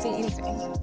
see anything.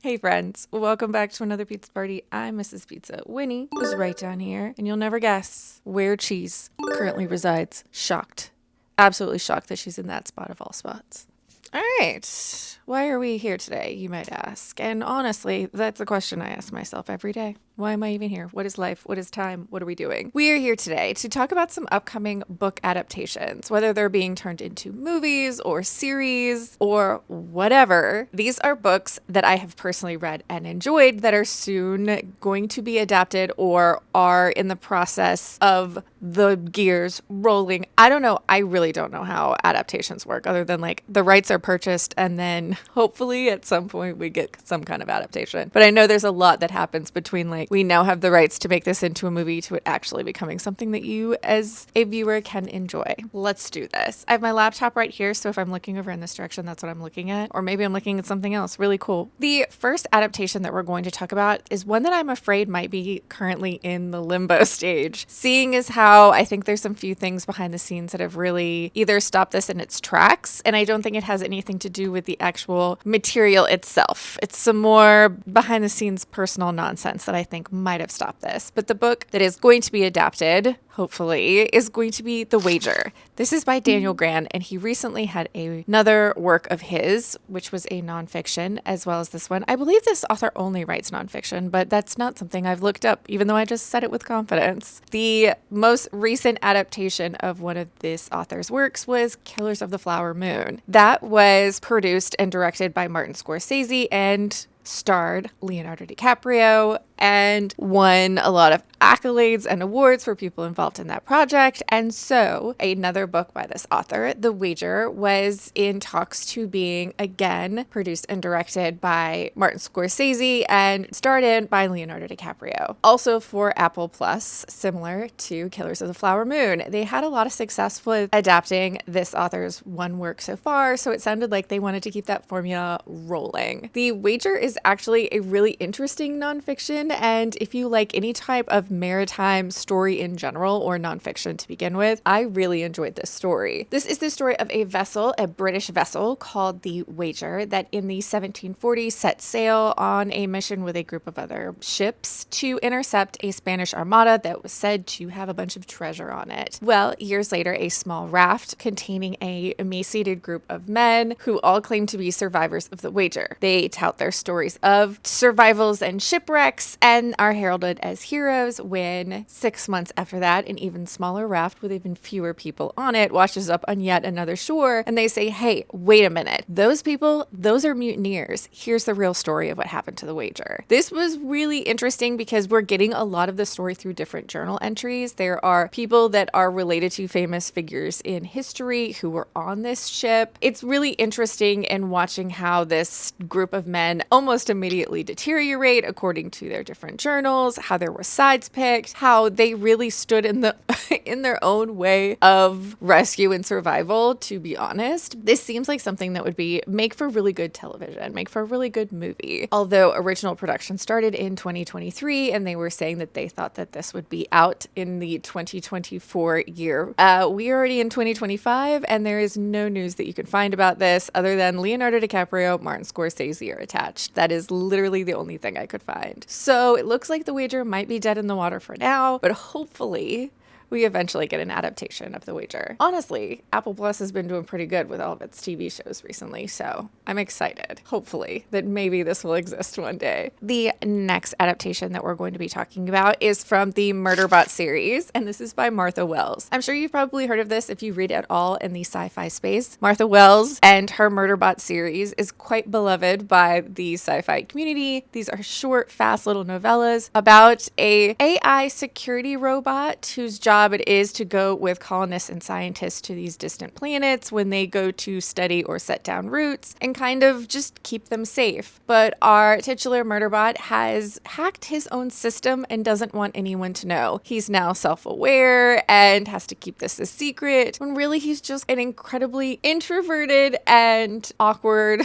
Hey friends, welcome back to another pizza party. I'm Mrs. Pizza. Winnie is right down here, and you'll never guess where Cheese currently resides. Shocked. Absolutely shocked that she's in that spot of all spots. All right, why are we here today, you might ask? And honestly, that's a question I ask myself every day. Why am I even here? What is life? What is time? What are we doing? We are here today to talk about some upcoming book adaptations, whether they're being turned into movies or series or whatever. These are books that I have personally read and enjoyed that are soon going to be adapted or are in the process of the gears rolling. I don't know. I really don't know how adaptations work other than like the rights are purchased and then hopefully at some point we get some kind of adaptation. But I know there's a lot that happens between like we now have the rights to make this into a movie to it actually becoming something that you as a viewer can enjoy. Let's do this. I have my laptop right here, so if I'm looking over in this direction, that's what I'm looking at. Or maybe I'm looking at something else really cool. The first adaptation that we're going to talk about is one that I'm afraid might be currently in the limbo stage. Seeing as how I think there's some few things behind the scenes that have really either stopped this in its tracks, and I don't think it has anything to do with the actual material itself. It's some more behind the scenes personal nonsense that I think might have stopped this. But the book that is going to be adapted, hopefully, is going to be The Wager. This is by Daniel Grann, and he recently had another work of his, which was a nonfiction, as well as this one. I believe this author only writes nonfiction, but that's not something I've looked up, even though I just said it with confidence. The most recent adaptation of one of this author's works was Killers of the Flower Moon. That was produced and directed by Martin Scorsese and starred Leonardo DiCaprio and won a lot of accolades and awards for people involved in that project. And so another book by this author, The Wager, was in talks to being again produced and directed by Martin Scorsese and starred in by Leonardo DiCaprio. Also for Apple Plus, similar to Killers of the Flower Moon. They had a lot of success with adapting this author's one work so far, so it sounded like they wanted to keep that formula rolling. The Wager is actually a really interesting nonfiction, and if you like any type of maritime story in general or nonfiction to begin with, I really enjoyed this story. This is the story of a vessel, a British vessel called the Wager, that in the 1740s set sail on a mission with a group of other ships to intercept a Spanish armada that was said to have a bunch of treasure on it. Well, years later, a small raft containing a emaciated group of men who all claim to be survivors of the Wager. They tout their stories of survivals and shipwrecks and are heralded as heroes when 6 months after that, an even smaller raft with even fewer people on it washes up on yet another shore, and they say, hey, wait a minute. Those people, those are mutineers. Here's the real story of what happened to the Wager. This was really interesting because we're getting a lot of the story through different journal entries. There are people that are related to famous figures in history who were on this ship. It's really interesting in watching how this group of men almost immediately deteriorate according to their different journals, how there were sides picked, how they really stood in the in their own way of rescue and survival. To be honest, this seems like something that would make for really good television, make for a really good movie. Although original production started in 2023 and they were saying that they thought that this would be out in the 2024 year. We are already in 2025 and there is no news that you can find about this other than Leonardo DiCaprio, Martin Scorsese are attached. That is literally the only thing I could find. So it looks like The Wager might be dead in the water for now, but hopefully we eventually get an adaptation of The Wager. Honestly, Apple Plus has been doing pretty good with all of its TV shows recently, so I'm excited, hopefully, that maybe this will exist one day. The next adaptation that we're going to be talking about is from the Murderbot series, and this is by Martha Wells. I'm sure you've probably heard of this if you read at all in the sci-fi space. Martha Wells and her Murderbot series is quite beloved by the sci-fi community. These are short, fast little novellas about a AI security robot whose job it is to go with colonists and scientists to these distant planets when they go to study or set down roots and kind of just keep them safe. But our titular Murderbot has hacked his own system and doesn't want anyone to know. He's now self-aware and has to keep this a secret when really he's just an incredibly introverted and awkward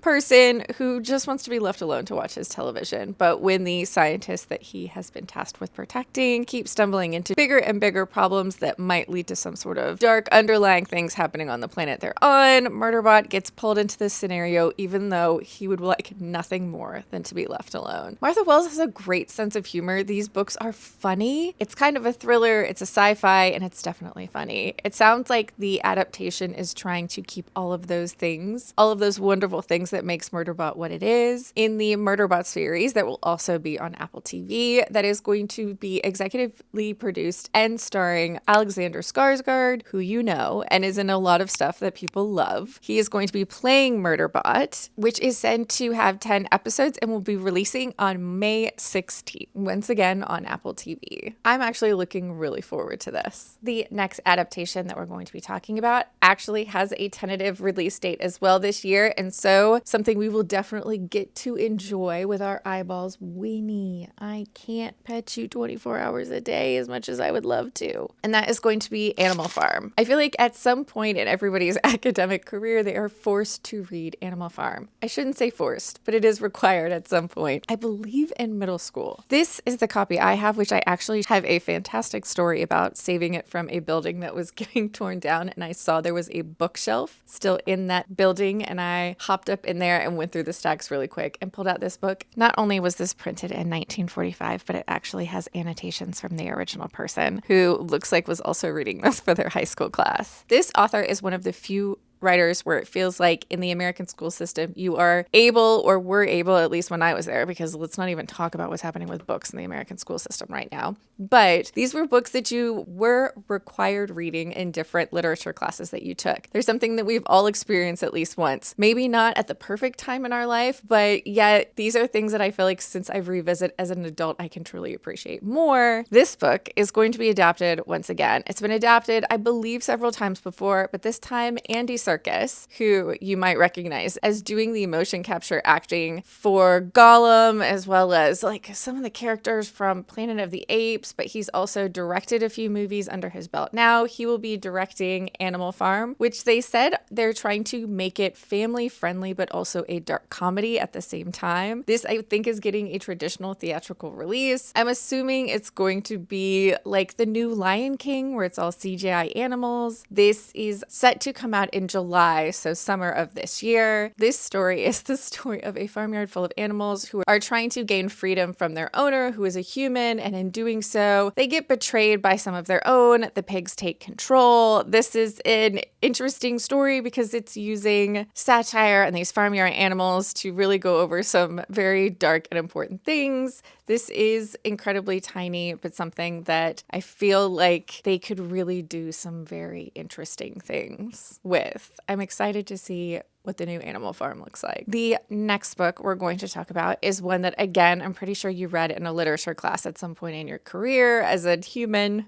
person who just wants to be left alone to watch his television. But when the scientist that he has been tasked with protecting keeps stumbling into bigger and bigger bigger problems that might lead to some sort of dark underlying things happening on the planet they're on. Murderbot gets pulled into this scenario even though he would like nothing more than to be left alone. Martha Wells has a great sense of humor. These books are funny. It's kind of a thriller, it's a sci-fi, and it's definitely funny. It sounds like the adaptation is trying to keep all of those things, all of those wonderful things that makes Murderbot what it is, in the Murderbot series that will also be on Apple TV, that is going to be executively produced and starring Alexander Skarsgård, who you know, and is in a lot of stuff that people love. He is going to be playing Murderbot, which is said to have 10 episodes and will be releasing on May 16th, once again on Apple TV. I'm actually looking really forward to this. The next adaptation that we're going to be talking about actually has a tentative release date as well this year, and so something we will definitely get to enjoy with our eyeballs. Winnie, I can't pet you 24 hours a day as much as I would love to. And that is going to be Animal Farm. I feel like at some point in everybody's academic career, they are forced to read Animal Farm. I shouldn't say forced, but it is required at some point. I believe in middle school. This is the copy I have, which I actually have a fantastic story about saving it from a building that was getting torn down. And I saw there was a bookshelf still in that building. And I hopped up in there and went through the stacks really quick and pulled out this book. Not only was this printed in 1945, but it actually has annotations from the original person who looks like was also reading this for their high school class. This author is one of the few writers where it feels like in the American school system, you are able, or were able, at least when I was there, because let's not even talk about what's happening with books in the American school system right now. But these were books that you were required reading in different literature classes that you took. There's something that we've all experienced at least once. Maybe not at the perfect time in our life, but yet these are things that I feel like since I've revisited as an adult, I can truly appreciate more. This book is going to be adapted once again. It's been adapted, I believe, several times before, but this time Andy Serkis, who you might recognize as doing the motion capture acting for Gollum, as well as like some of the characters from Planet of the Apes, but he's also directed a few movies under his belt. Now he will be directing Animal Farm, which they said they're trying to make it family friendly, but also a dark comedy at the same time. This, I think, is getting a traditional theatrical release. I'm assuming it's going to be like the new Lion King, where it's all CGI animals. This is set to come out in July, so summer of this year. This story is the story of a farmyard full of animals who are trying to gain freedom from their owner, who is a human, and in doing so, they get betrayed by some of their own. The pigs take control. This is an interesting story because it's using satire and these farmyard animals to really go over some very dark and important things. This is incredibly tiny, but something that I feel like they could really do some very interesting things with. I'm excited to see what the new Animal Farm looks like. The next book we're going to talk about is one that, again, I'm pretty sure you read in a literature class at some point in your career as a human.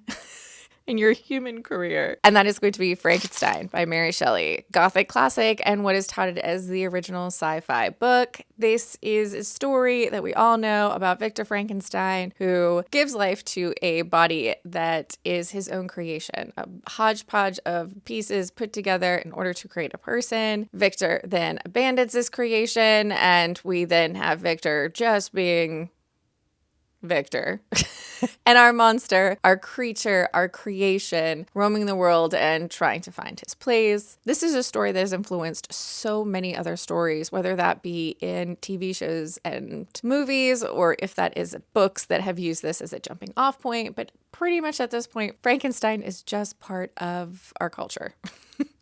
In your human career. And that is going to be Frankenstein by Mary Shelley. Gothic classic and what is touted as the original sci-fi book. This is a story that we all know about Victor Frankenstein, who gives life to a body that is his own creation, a hodgepodge of pieces put together in order to create a person. Victor then abandons this creation, and we then have Victor just being Victor. And our monster, our creature, our creation, roaming the world and trying to find his place. This is a story that has influenced so many other stories, whether that be in TV shows and movies, or if that is books that have used this as a jumping off point. But pretty much at this point, Frankenstein is just part of our culture.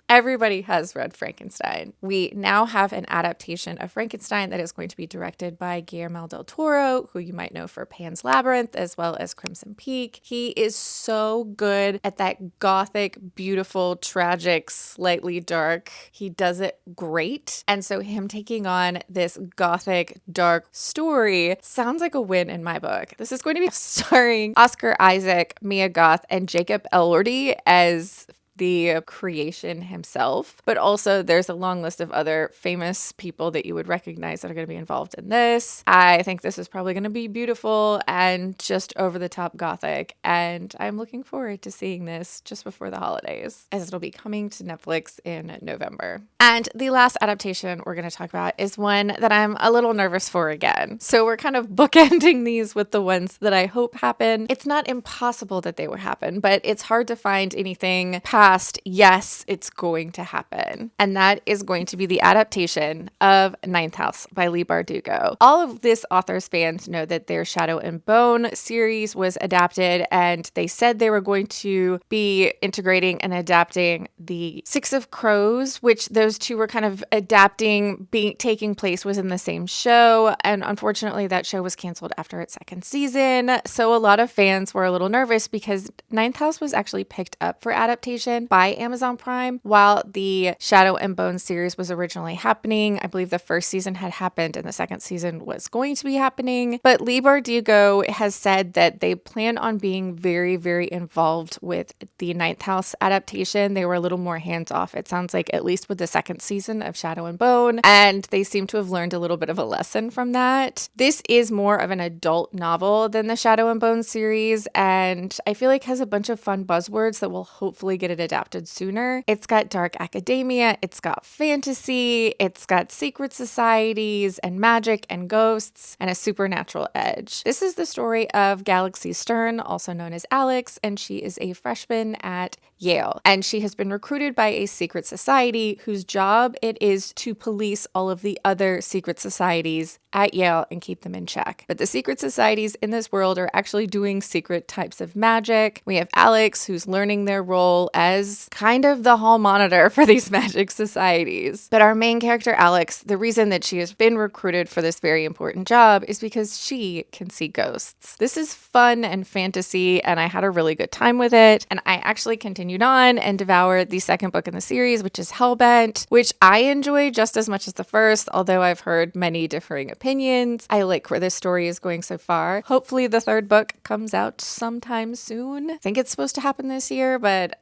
Everybody has read Frankenstein. We now have an adaptation of Frankenstein that is going to be directed by Guillermo del Toro, who you might know for Pan's Labyrinth, as well as Crimson Peak. He is so good at that gothic, beautiful, tragic, slightly dark. He does it great. And so him taking on this gothic, dark story sounds like a win in my book. This is going to be starring Oscar Isaac, Mia Goth, and Jacob Elordi as the creation himself, but also there's a long list of other famous people that you would recognize that are going to be involved in this. I think this is probably going to be beautiful and just over the top gothic, and I'm looking forward to seeing this just before the holidays, as it'll be coming to Netflix in November. And the last adaptation we're going to talk about is one that I'm a little nervous for again. So we're kind of bookending these with the ones that I hope happen. It's not impossible that they will happen, but it's hard to find anything past, yes, it's going to happen. And that is going to be the adaptation of Ninth House by Leigh Bardugo. All of this author's fans know that their Shadow and Bone series was adapted, and they said they were going to be integrating and adapting the Six of Crows, which those two were kind of adapting, taking place was in the same show. And unfortunately, that show was canceled after its second season. So a lot of fans were a little nervous because Ninth House was actually picked up for adaptation by Amazon Prime while the Shadow and Bone series was originally happening. I believe the first season had happened and the second season was going to be happening. But Leigh Bardugo has said that they plan on being very, very involved with the Ninth House adaptation. They were a little more hands-off, it sounds like, at least with the second season of Shadow and Bone, and they seem to have learned a little bit of a lesson from that. This is more of an adult novel than the Shadow and Bone series, and I feel like has a bunch of fun buzzwords that will hopefully get it adapted sooner. It's got dark academia, it's got fantasy, it's got secret societies and magic and ghosts and a supernatural edge. This is the story of Galaxy Stern, also known as Alex, and she is a freshman at Yale, and she has been recruited by a secret society whose job it is to police all of the other secret societies at Yale and keep them in check. But the secret societies in this world are actually doing secret types of magic. We have Alex, who's learning their role as kind of the hall monitor for these magic societies. But our main character, Alex, the reason that she has been recruited for this very important job is because she can see ghosts. This is fun and fantasy, and I had a really good time with it. And I actually continued on and devoured the second book in the series, which is Hellbent, which I enjoy just as much as the first, although I've heard many differing opinions. I like where this story is going so far. Hopefully the third book comes out sometime soon. I think it's supposed to happen this year, but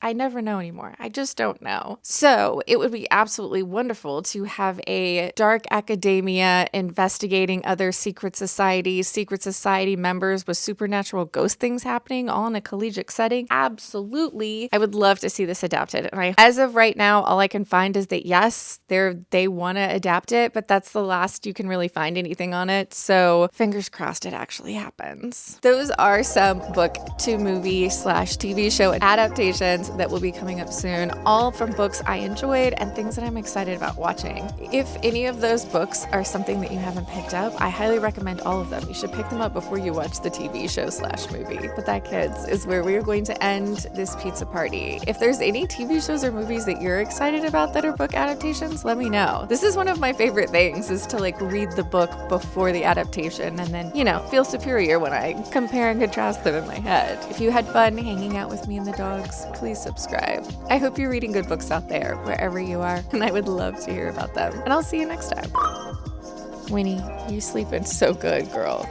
I never know anymore. I just don't know. So it would be absolutely wonderful to have a dark academia investigating other secret societies, secret society members with supernatural ghost things happening all in a collegiate setting. Absolutely. I would love to see this adapted. And as of right now, all I can find is that yes, they want to adapt it, but that's the last you can really find anything on it. So fingers crossed it actually happens. Those are some book to movie / TV show adaptations that will be coming up soon, all from books I enjoyed and things that I'm excited about watching. If any of those books are something that you haven't picked up, I highly recommend all of them. You should pick them up before you watch the TV show / movie. But that, kids, is where we're going to end this pizza party. If there's any TV shows or movies that you're excited about that are book adaptations, let me know. This is one of my favorite things, is to read the book before the adaptation and then, feel superior when I compare and contrast them in my head. If you had fun hanging out with me and the dogs, please subscribe. I hope you're reading good books out there, wherever you are, and I would love to hear about them. And I'll see you next time. Winnie, you sleeping so good, girl.